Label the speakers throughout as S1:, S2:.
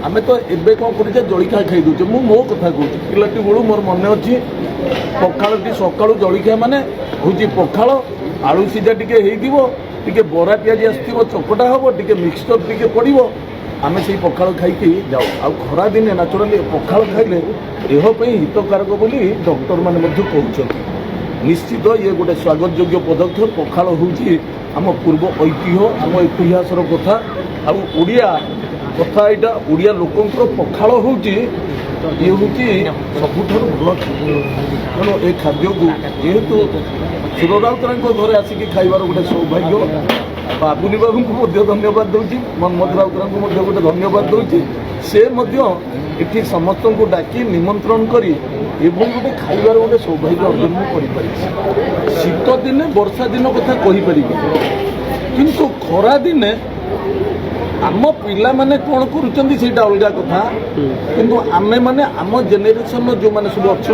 S1: आम तो एवं कौन कर जलिखा खाई दूचे मो कथा कहूँ पिलाटी बेलू मोर मन अच्छी पखाड़ी सका जलिखा माने हूँ पखाड़ आलू सीझा टे बरा पियाजी आसो चकटा हम टे मिक्सचर टे पड़ो आम से पखाड़ खाई जाऊ आ खरा दिने नाचुराली पखाड़ खाइले देहपाई हितकारक बोली डॉक्टर मैंने कहते निश्चित ये गोटे स्वागत योग्य पदक्षेप पखाड़ हूँ आम पूर्व ऐतिह्य आम इतिहास कथा आड़िया कथा यहाँ ओडिया लोकंर पखाड़ हूँ ये हूँ सबुठ भल तेणु ये खाद्य को जेहेतु सुर राउतराय घरे आसिक खाइबार गोटे सौभाग्य बाबुनी बाबू को धन्यवाद दूसरी मनमोहन राउतराय को गोटे धन्यवाद दूसरी से ये समस्त को डाकी निमंत्रण करी एवं गोटे खाइबार गोटे सौभाग्य अर्जन कर शीत दिने वर्षा दिन कथा कहीपरि किंतु खरा दिने आम पिला माने कौन करुँच से अलग कथा किंतु आमे माने आम जेनेरेशन जो मैंने सब अच्छा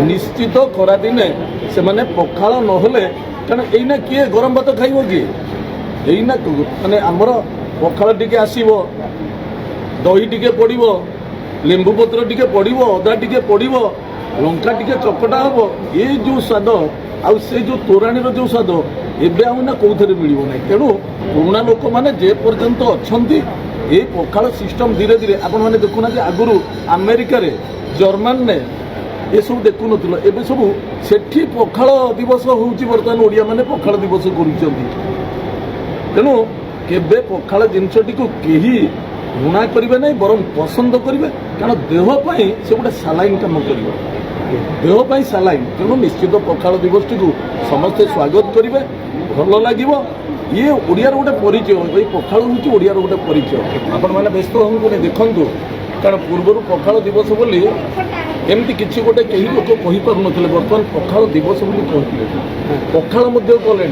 S1: निश्चित खरा दिने से माने पखाड़ नहले कारण एना किए गरम भात खाइब किए एना माने आमर पखाड़ टिके आसीबो दही टिके पड़िबो लेंबू पत्र टिके पड़िबो अदा टिके पड़िबो लंका टिके चकटा हबो ये जो स्वाद आउ से जो तोराणी जो स्वाद एबे आउना कोथरे मिलिबो नै तेणु पुराना लोक माने जे पर्यंत अछंती ए पखाड़ सिस्टम धीरे धीरे आपण माने देखुना जे आगुरु अमेरिका रे जर्मन ने ये सब देखु नथिलो एबे सब सेठी पखाड़ दिवस होउची वर्तमान ओडिया माने पखाड़ दिवस करूचंती तेणु केबे पखाड़ जिनसटी को केही घृणा करिवे नै बरं पसंद करिवे कारण देह पाई से गोटे सालाइन काम करिवे देह पाई सालाइन तेणु निश्चित पखाड़ दिवस टी समस्ते स्वागत करेंगे भल लगे ये ओडियार गोटे परिचय ये पखाड़ हूँ ओडियार गोटे परिचय आपण मैंने व्यस्त हूँ देखूँ कारण पूर्वर पखाड़ दिवस बोली एमती किसी गोटे कई लोक कहीपर ना बर्तमान पखाड़ दिवस बोली कहते पखाड़ कले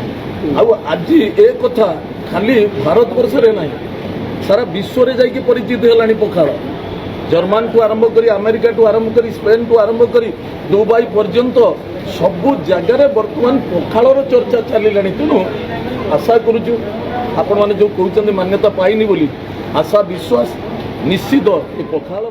S1: आज ए कथा खाली भारत वर्ष ना सारा विश्व में जाकि परिचित है पखाड़ जर्मन को आरंभ करी अमेरिका टू आरंभ करी स्पेन टू आरंभ करी दुबई पर्यंत सबु जगार बर्तमान पखाड़र चर्चा चलिलानी तेणु आशा करुचु आपण मैंने जो कहते मान्यता पाइनी बोली आशा विश्वास निश्चित पखाड़